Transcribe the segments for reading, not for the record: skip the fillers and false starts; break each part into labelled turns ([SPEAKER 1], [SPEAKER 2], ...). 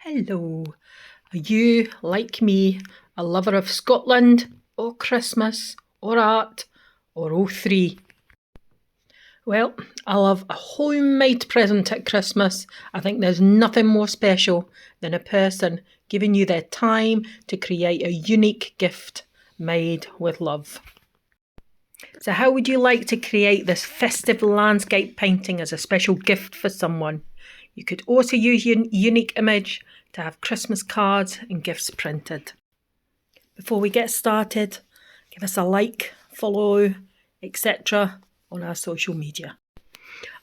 [SPEAKER 1] Hello. Are you, like me, a lover of Scotland, or Christmas, or art, or all three? Well, I love a homemade present at Christmas. I think there's nothing more special than a person giving you their time to create a unique gift made with love. So, how would you like to create this festive landscape painting as a special gift for someone? You could also use your unique image to have Christmas cards and gifts printed. Before we get started, give us a like, follow, etc. on our social media.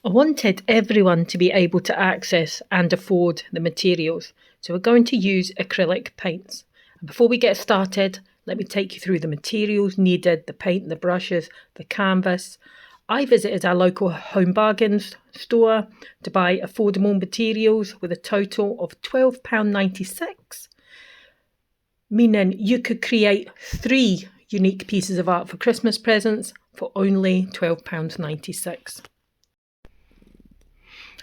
[SPEAKER 1] I wanted everyone to be able to access and afford the materials, so we're going to use acrylic paints. And before we get started, let me take you through the materials needed, the paint, the brushes, the canvas. I visited our local Home Bargains store to buy affordable materials with a total of £12.96, meaning you could create 3 unique pieces of art for Christmas presents for only £12.96.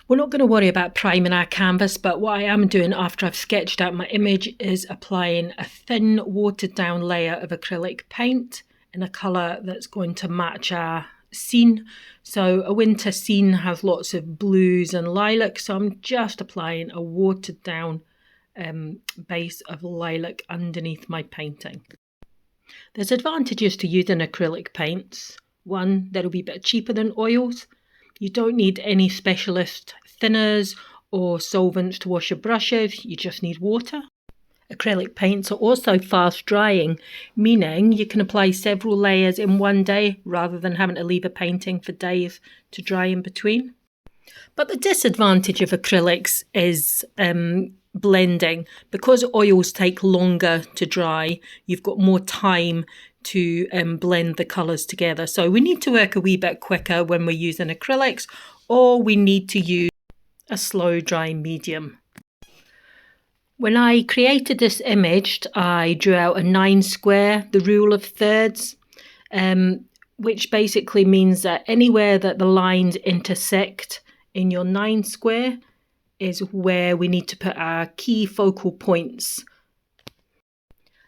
[SPEAKER 1] We're not going to worry about priming our canvas, but what I am doing after I've sketched out my image is applying a thin watered down layer of acrylic paint in a colour that's going to match our scene. So a winter scene has lots of blues and lilac, so I'm just applying a watered down base of lilac underneath my painting. There's advantages to using acrylic paints. One, that'll be a bit cheaper than oils. You don't need any specialist thinners or solvents to wash your brushes, you just need water. Acrylic paints are also fast drying, meaning you can apply several layers in one day rather than having to leave a painting for days to dry in between. But the disadvantage of acrylics is blending. Because oils take longer to dry, you've got more time to blend the colours together. So we need to work a wee bit quicker when we're using acrylics, or we need to use a slow dry medium. When I created this image, I drew out a 9 square, the rule of thirds, which basically means that anywhere that the lines intersect in your 9 square is where we need to put our key focal points.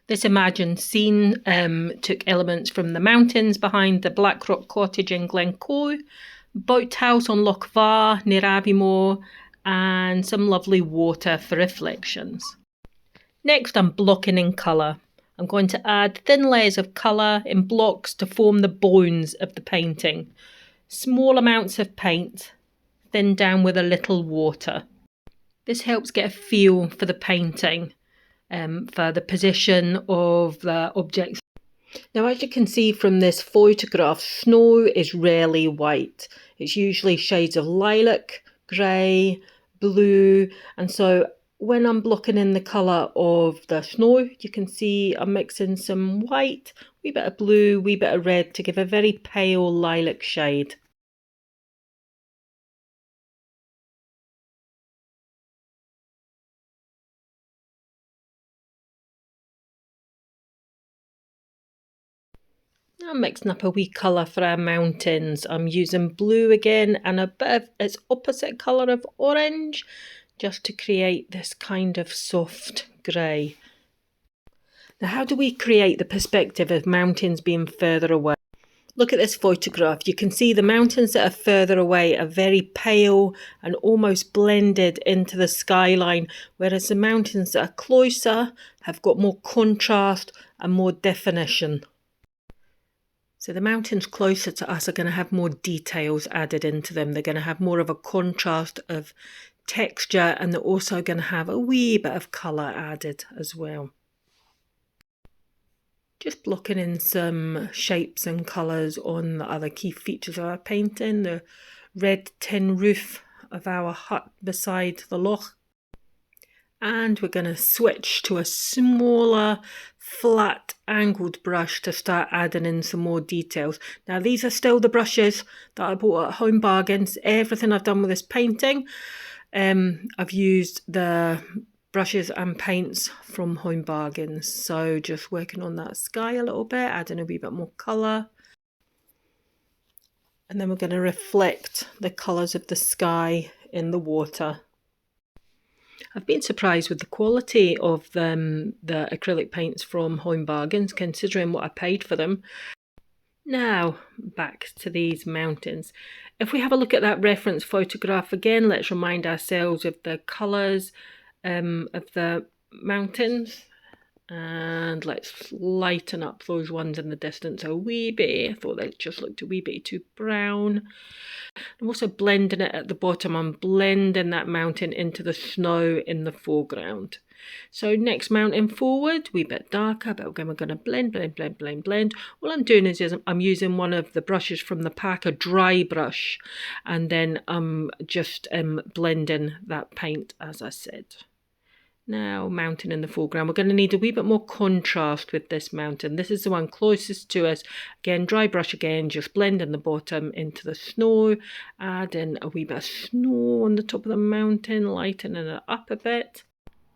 [SPEAKER 1] This imagined scene took elements from the mountains behind the Blackrock Cottage in Glencoe, boathouse on Loch Var near Aviemore, and some lovely water for reflections. Next, I'm blocking in colour. I'm going to add thin layers of colour in blocks to form the bones of the painting. Small amounts of paint, thinned down with a little water. This helps get a feel for the painting, for the position of the objects. Now, as you can see from this photograph, snow is rarely white. It's usually shades of lilac, grey, blue, and so when I'm blocking in the colour of the snow, you can see I'm mixing some white, wee bit of blue, wee bit of red to give a very pale lilac shade. I'm mixing up a wee colour for our mountains. I'm using blue again and a bit of its opposite colour of orange, just to create this kind of soft grey. Now, how do we create the perspective of mountains being further away? Look at this photograph. You can see the mountains that are further away are very pale and almost blended into the skyline, whereas the mountains that are closer have got more contrast and more definition. So the mountains closer to us are going to have more details added into them. They're going to have more of a contrast of texture, and they're also going to have a wee bit of colour added as well. Just blocking in some shapes and colours on the other key features of our painting. The red tin roof of our hut beside the loch. And we're going to switch to a smaller, flat, angled brush to start adding in some more details. Now, these are still the brushes that I bought at Home Bargains. Everything I've done with this painting, I've used the brushes and paints from Home Bargains. So just working on that sky a little bit, adding a wee bit more colour. And then we're going to reflect the colours of the sky in the water. I've been surprised with the quality of the acrylic paints from Home Bargains, considering what I paid for them. Now, back to these mountains. If we have a look at that reference photograph again, let's remind ourselves of the colours of the mountains. And let's lighten up those ones in the distance a wee bit. I thought they just looked a wee bit too brown. I'm also blending it at the bottom. I'm blending that mountain into the snow in the foreground. So next mountain forward, wee bit darker, but again we're going to blend. All I'm doing is I'm using one of the brushes from the pack, a dry brush, and then I'm just blending that paint as I said. Now, mountain in the foreground. We're going to need a wee bit more contrast with this mountain. This is the one closest to us. Again, dry brush again, just blending the bottom into the snow. Adding a wee bit of snow on the top of the mountain, lightening it up a bit.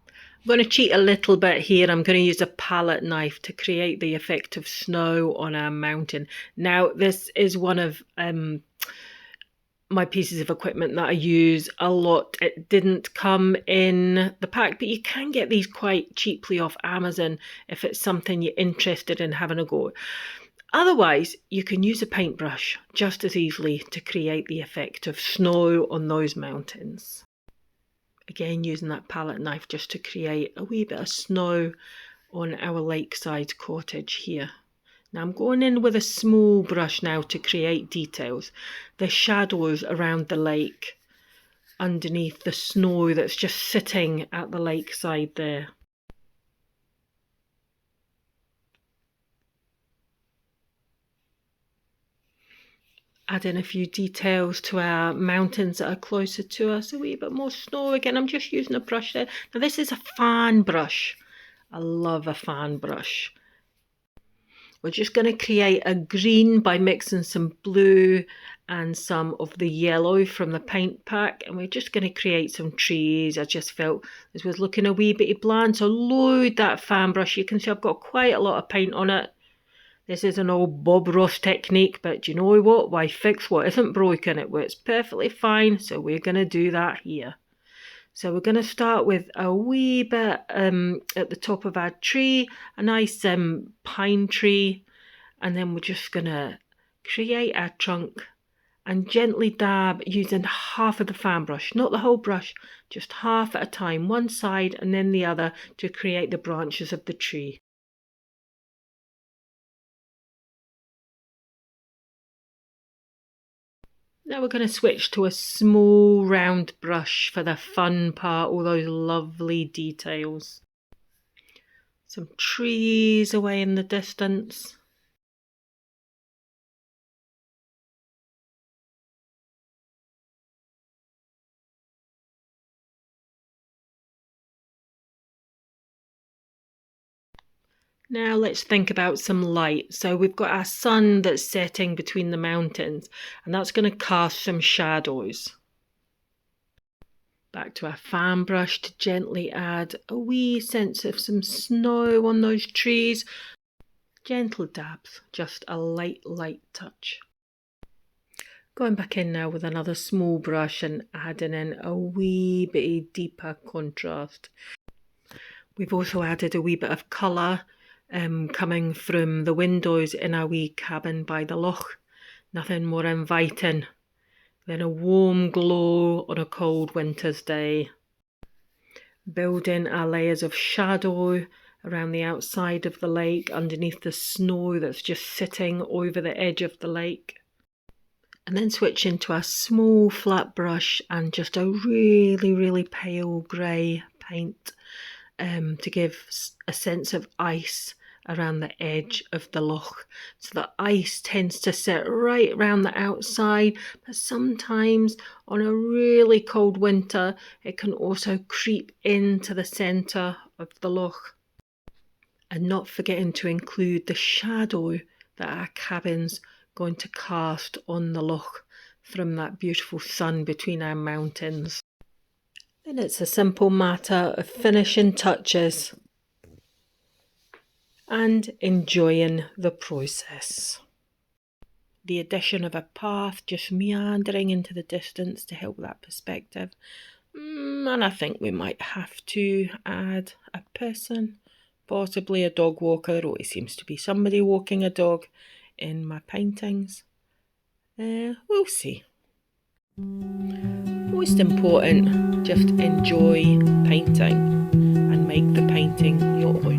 [SPEAKER 1] I'm going to cheat a little bit here. I'm going to use a palette knife to create the effect of snow on our mountain. Now, this is one of my pieces of equipment that I use a lot. It didn't come in the pack, but you can get these quite cheaply off Amazon if it's something you're interested in having a go. Otherwise, you can use a paintbrush just as easily to create the effect of snow on those mountains. Again, using that palette knife just to create a wee bit of snow on our lakeside cottage here. Now I'm going in with a small brush now to create details. The shadows around the lake underneath the snow that's just sitting at the lakeside there. Add in a few details to our mountains that are closer to us. A wee bit more snow. Again, I'm just using a brush there. Now this is a fan brush. I love a fan brush. We're just going to create a green by mixing some blue and some of the yellow from the paint pack, and we're just going to create some trees. I just felt this was looking a wee bit bland, so load that fan brush. You can see I've got quite a lot of paint on it. This is an old Bob Ross technique, but do you know what? Why fix what isn't broken? It works perfectly fine, so we're going to do that here. So we're going to start with a wee bit at the top of our tree, a nice pine tree, and then we're just going to create our trunk and gently dab using half of the fan brush, not the whole brush, just half at a time, one side and then the other to create the branches of the tree. Now we're going to switch to a small round brush for the fun part, all those lovely details. Some trees away in the distance. Now let's think about some light. So we've got our sun that's setting between the mountains, and that's going to cast some shadows. Back to our fan brush to gently add a wee sense of some snow on those trees. Gentle dabs, just a light touch. Going back in now with another small brush and adding in a wee bit deeper contrast. We've also added a wee bit of colour coming from the windows in our wee cabin by the loch. Nothing more inviting than a warm glow on a cold winter's day. Building our layers of shadow around the outside of the lake, underneath the snow that's just sitting over the edge of the lake. And then switching to a small flat brush and just a really pale grey paint to give a sense of ice around the edge of the loch. So the ice tends to sit right around the outside, but sometimes on a really cold winter it can also creep into the centre of the loch. And not forgetting to include the shadow that our cabin's going to cast on the loch from that beautiful sun between our mountains. Then it's a simple matter of finishing touches and enjoying the process. The addition of a path just meandering into the distance to help that perspective. And I think we might have to add a person, possibly a dog walker. Always seems to be somebody walking a dog in my paintings. We'll see. Most important, just enjoy painting and make the painting your own.